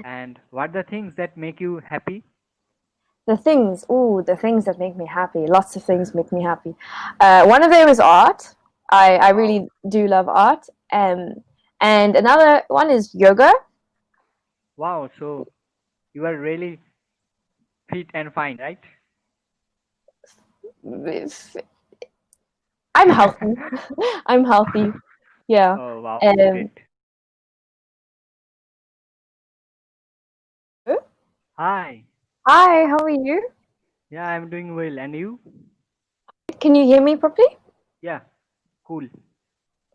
And what the things that make you happy? The things that make me happy. Lots of things make me happy. One of them is art. I Wow. really do love art. And another one is yoga. Wow, so you are really fit and fine, right? I'm healthy. I'm healthy. Yeah. Oh, wow, great. Um, Hi. Hi, how are you? Yeah, I'm doing well. And you? Can you hear me properly? Yeah, cool.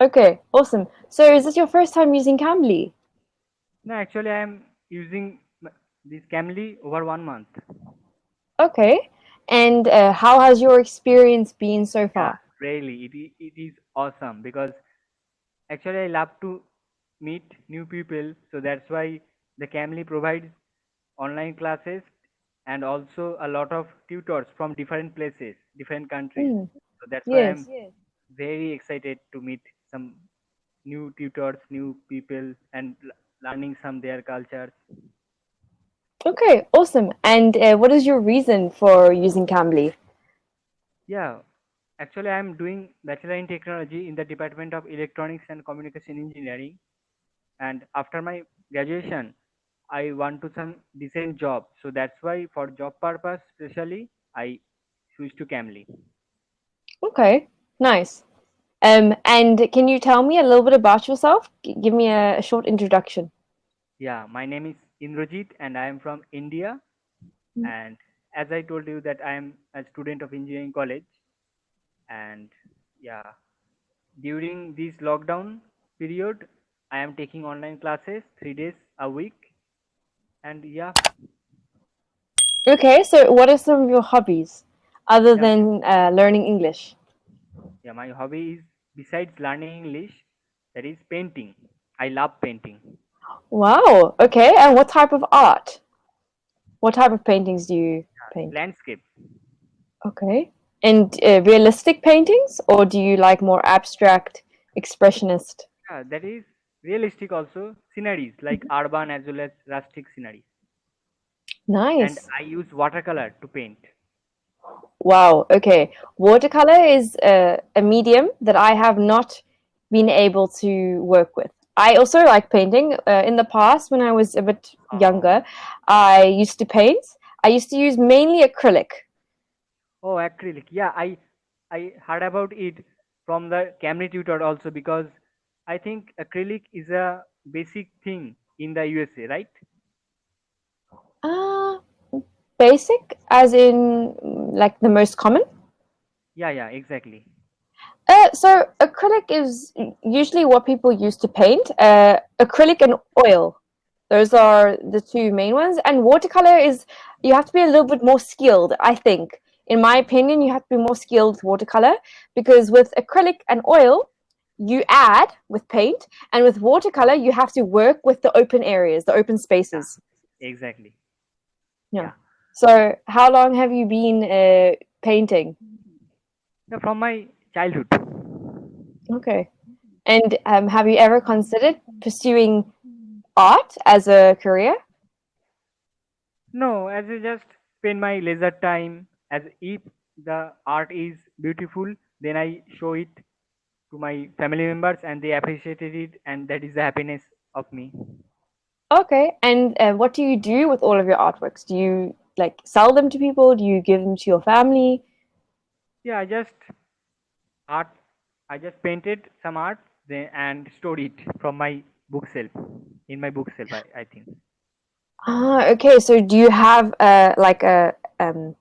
Okay, awesome. So is this your first time using Cambly? No, actually, I'm using this Camly over 1 month. Okay. And how has your experience been so Yeah, far? really, it is awesome because actually I love to meet new people. So that's why the Camly provides online classes and also a lot of tutors from different places, different countries. Mm, So that's why I'm yes. very excited to meet some new tutors, new people, and learning some their cultures. Okay, awesome. And what is your reason for using Cambly? Yeah, actually, I'm doing Bachelor in Technology in the Department of Electronics and Communication Engineering. And after my graduation, I want to some decent job. So that's why, for job purpose, especially, I switched to Camly. Okay, nice. And can you tell me a little bit about yourself? Give me a short introduction. Yeah, my name is Indrajit, and I am from India. And as I told you that I am a student of engineering college, and yeah, during this lockdown period, I am taking online classes 3 days a week, and yeah, Okay, so what are some of your hobbies other yeah, than learning English? yeah. My hobby is, besides learning English, that is painting. I love painting. Wow, okay. And what type of art? What type of paintings do you paint? Landscape. Okay. And realistic paintings, or do you like more abstract, expressionist? Yeah, that is realistic also. Sceneries like urban as well as rustic sceneries. And Nice. I use watercolor to paint. Wow. Okay. Watercolor is a medium that I have not been able to work with. I also like painting. In the past, when I was a bit Oh, younger, I used to paint. I used to use mainly acrylic. oh, acrylic. Yeah, I heard about it from the Camry tutor also, because I think acrylic is a basic thing in the USA, right? Uh, Basic, as in like the most common. Yeah, yeah, exactly. So acrylic is usually what people use to paint. Acrylic and oil. Those are the two main ones. And watercolor is you have to be a little bit more skilled, I think. In my opinion, you have to be more skilled with watercolor because with acrylic and oil, you add with paint, and with watercolor, you have to work with the open areas, the open Yeah, spaces. exactly. Yeah. Yeah. So, how long have you been painting? Yeah, from my childhood. Okay. And have you ever considered pursuing art as a career? No, as I just spend my leisure time, as if the art is beautiful, then I show it to my family members and they appreciated it, and that is the happiness of me. Okay. And what do you do with all of your artworks? Do you like sell them to people? Do you give them to your family? Yeah, art I just painted some art then and stored it from my bookshelf, in my bookshelf, I think. Ah, okay. So do you have um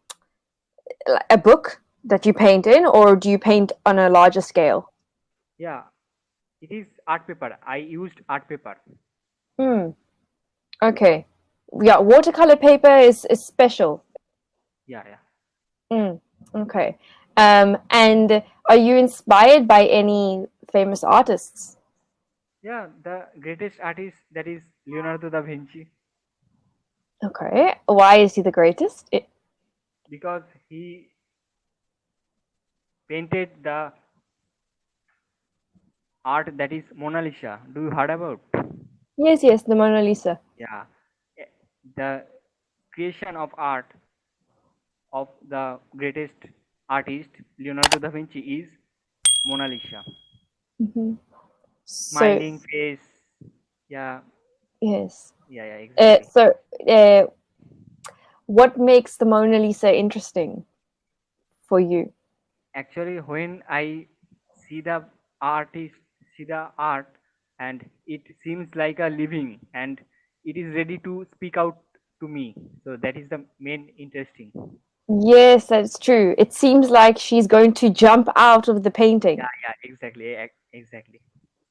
a book that you paint in, or do you paint on a larger scale? Yeah, it is art paper. I used art paper. Hmm. Okay. Yeah, watercolor paper is special. Yeah, yeah. Mm, okay. And are you inspired by any famous artists? Yeah, the greatest artist, that is Leonardo da Vinci, Okay. Why is he the greatest? because he painted the art that is Mona Lisa. Do you heard about? Yes, yes, the Mona Lisa. Yeah. the creation of art of the greatest artist Leonardo da Vinci is Mona Lisa. Hmm. So Smiling face. Yeah, yes. yeah, exactly. So uh, what makes the Mona Lisa interesting for you? Actually, when I see the artist, see the art, and it seems like a living, and it is ready to speak out to me. So that is the main interesting. Yes, that's true. It seems like she's going to jump out of the painting. Yeah, exactly, exactly.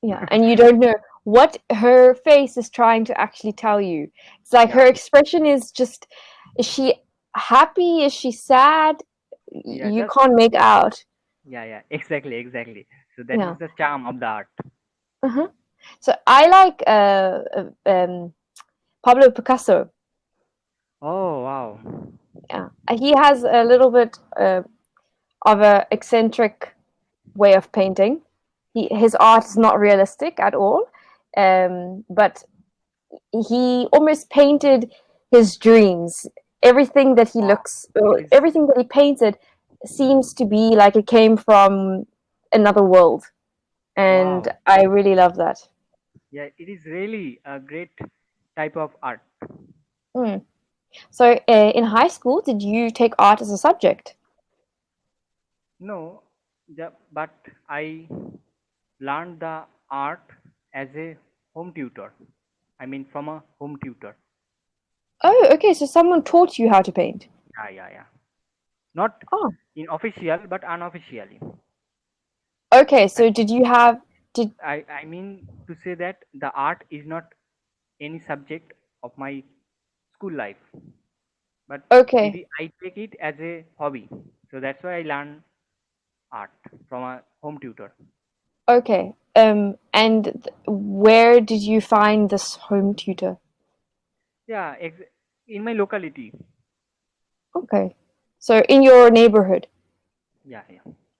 Yeah, and you don't know what her face is trying to actually tell you. It's like her Yeah, expression is just, is she happy? Is she sad? yeah, You just can't make out. yeah, exactly. So that Yeah. is the charm of the art. Uh-huh. So I like Pablo Picasso. Oh wow. Yeah, he has a little bit of a eccentric way of painting. His art is not realistic at all, but he almost painted his dreams. Everything that he Wow. looks, It is everything that he painted seems to be like it came from another world, and wow. I really love that. Yeah, it is really a great type of art. Mm. So, in high school, did you take art as a subject? No, but I learned the art as a home tutor. I mean, from a home tutor. Oh, okay. So someone taught you how to paint. Yeah. Not Oh, in official, but unofficially. okay. I, So did you have did I mean to say that the art is not any subject of my school life, but okay, I take it as a hobby. So that's why I learn art from a home tutor. okay. And where did you find this home tutor? Yeah, in my locality. Okay. So in your neighborhood. Yeah.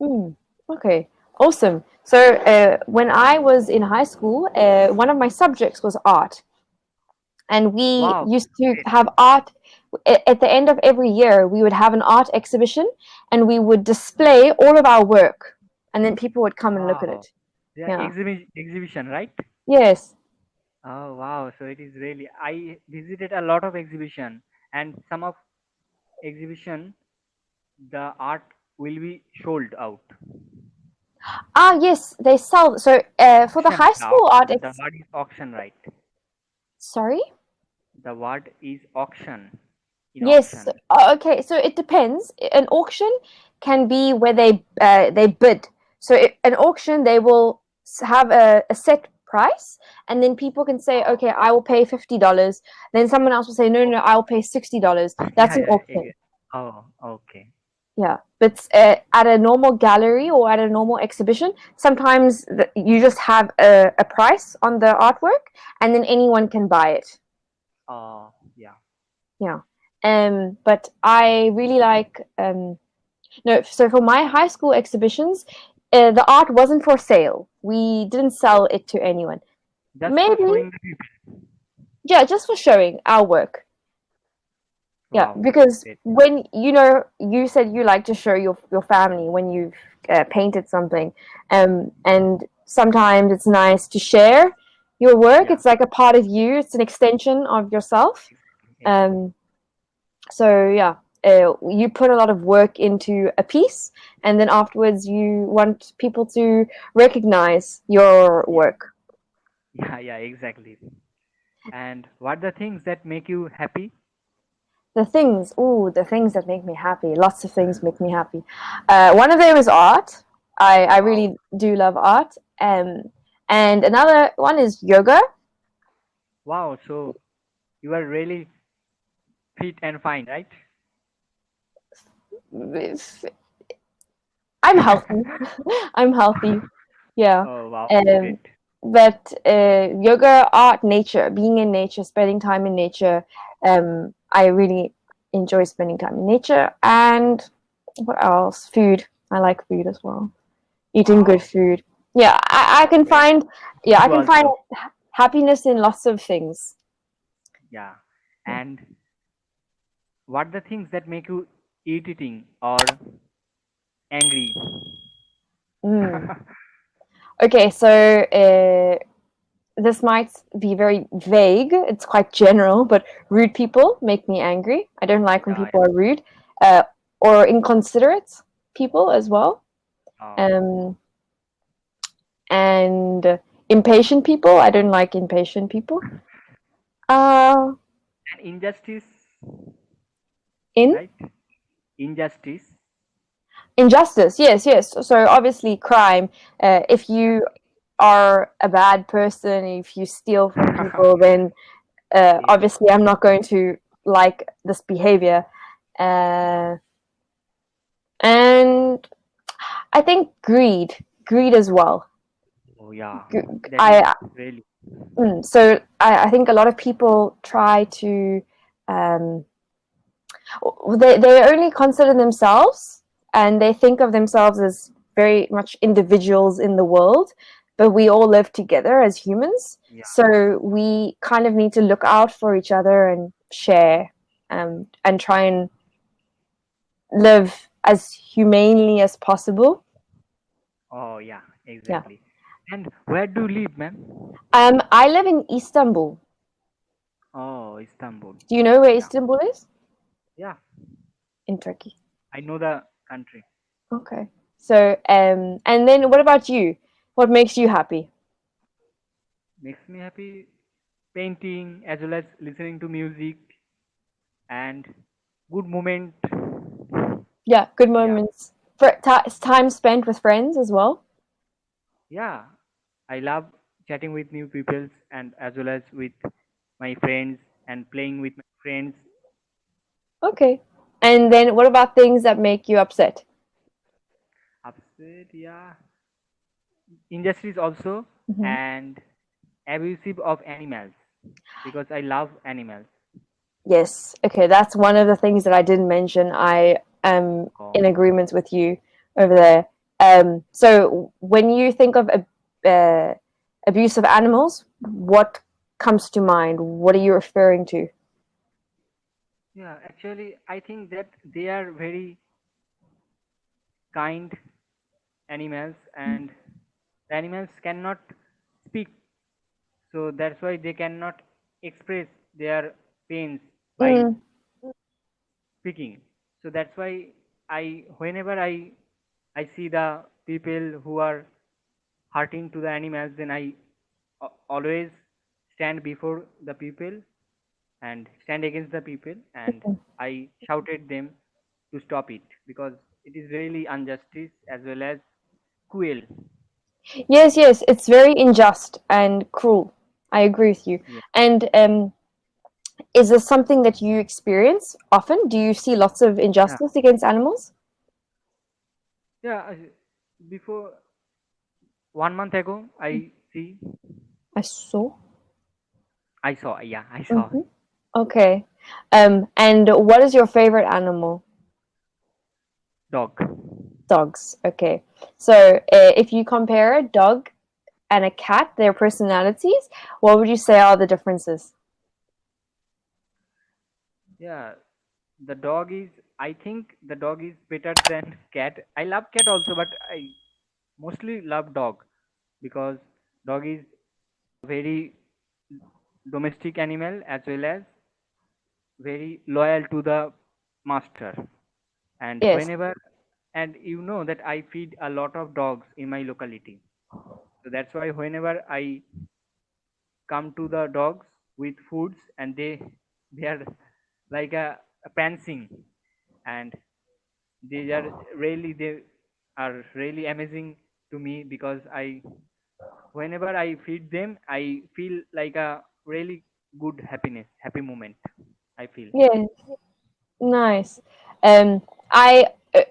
Hmm. Okay. Awesome. So when I was in high school, one of my subjects was art, and we Wow, used to great. have art. At the end of every year, we would have an art exhibition, and we would display all of our work, and then people would come and look at Wow. it. Yeah, Yeah. exhibition, right? Yes. Oh wow, so it is really I visited a lot of exhibition, and some of exhibition the art will be sold out. Ah, yes, they sell. So for the Auction, high school art, the it's word is auction, right? sorry. The word is auction in Yes. auction. Okay. So it depends. An auction can be where they bid. So an auction, they will have a set price, and then people can say, okay, I will pay $50. Then someone else will say, no, no, I will pay $60. That's an auction. Oh, okay. Yeah, but at a normal gallery or at a normal exhibition, sometimes you just have a price on the artwork, and then anyone can buy it. Yeah. Yeah. But I really like no. So for my high school exhibitions, the art wasn't for sale. We didn't sell it to anyone. Just for Maybe, showing the people. yeah, just for showing our work. Yeah, Wow, because great. when you said you like to show your family when you've painted something, and sometimes it's nice to share your work. Yeah, It's like a part of you. It's an extension of yourself. exactly. Um, so yeah, you put a lot of work into a piece, and then afterwards you want people to recognize your Yeah, work. exactly. And what the things that make you happy? The things that make me happy. Lots of things make me happy. One of them is art. I Wow. really do love art. And another one is yoga. Wow, so you are really fit and fine, right? I'm healthy. I'm healthy. Yeah. Oh wow, Um, great. but yoga, art, nature, being in nature, spending time in nature. I really enjoy spending time in nature. And what else? Food. I like food as well. Eating good Wow, food. Yeah, I wow, can great. find. Yeah, I You can find also, happiness in lots of things. yeah. And what the things that make you irritating or angry? Mm. Okay, so this might be very vague. It's quite general, but rude people make me angry. I don't like when Yeah, people are rude, uh, or inconsiderate people as well. yeah. Um, and impatient people. I don't like impatient people. Uh, And injustice, in right? Injustice. injustice, yes, yes. So obviously, crime. If you are a bad person, if you steal from people, then Yes. obviously I'm not going to like this behavior. Uh, and I think greed as well. Oh, yeah. G- That is I really. so I think a lot of people try to um, they only consider themselves and they think of themselves as very much individuals in the world, but we all live together as humans. Yeah. So we kind of need to look out for each other and share and try and live as humanely as possible. Oh, yeah. Yeah. Exactly. And where do you live, ma'am? I live in Istanbul. Oh, Istanbul. Do you know where Yeah. Istanbul is? Yeah. In Turkey. I know the country. Okay. So, and then what about you? What makes you happy? Makes me happy painting as well as listening to music and good moment. Yeah, good Yeah. moments. For time spent with friends as well. Yeah. I love chatting with new people and as well as with my friends and playing with my friends. Okay. And then what about things that make you upset? Upset, yeah. Injustice also Hmm. and abusive of animals because I love animals. Yes. Okay, that's one of the things that I didn't mention. I am Oh, in agreement with you over there. So when you think of abuse of animals, what comes to mind? What are you referring to? yeah, actually, I think that they are very kind animals and the animals cannot speak, so that's why they cannot express their pains by Mm, speaking. So that's why whenever I see the people who are hurting to the animals, then I always stand before the people and stand against the people and I shouted them to stop it because it is really injustice as well as cruel. yes, yes, it's very unjust and cruel. I agree with you. Yeah, And is this something that you experience often? Do you see lots of yeah, injustice against animals? yeah. Before 1 month ago, I saw. I saw Hmm. Okay. And what is your favorite animal? dog. Dogs. Okay. So, if you compare a dog and a cat, their personalities, what would you say are the differences? Yeah, the dog is. I think the dog is better than cat. I love cat also, but I mostly love dog because dog is very domestic animal as well as very loyal to the master. And Yes. whenever and you know that I feed a lot of dogs in my locality, so that's why whenever I come to the dogs with foods and they are like a prancing and they are really amazing to me because I whenever I feed them I feel like a really good happy moment I feel. Yes. Nice. Um, I uh,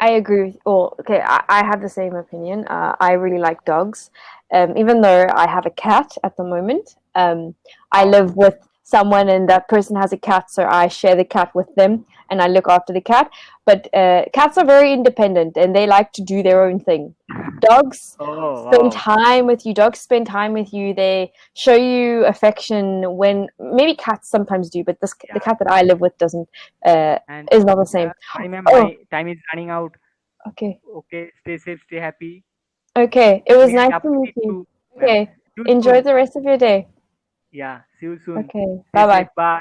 I agree with. Well, okay, I have the same opinion. I really like dogs, even though I have a cat at the moment. I Oh, live with someone and that person has a cat, so I share the cat with them and I look after the cat. But cats are very independent and they like to do their own thing. Dogs Oh spend wow. time with you. Dogs spend time with you. They show you affection when maybe cats sometimes do, but the Yeah. cat that I live with doesn't. And Is not the yeah, same. sorry ma'am, Oh, my time is running out. okay. Okay, stay safe, stay happy. Okay. It was Really nice to meet appreciate you. you, ma'am. Okay. See you Enjoy soon. the rest of your day. Yeah, see you soon. Okay. Stay Bye safe. bye. Bye.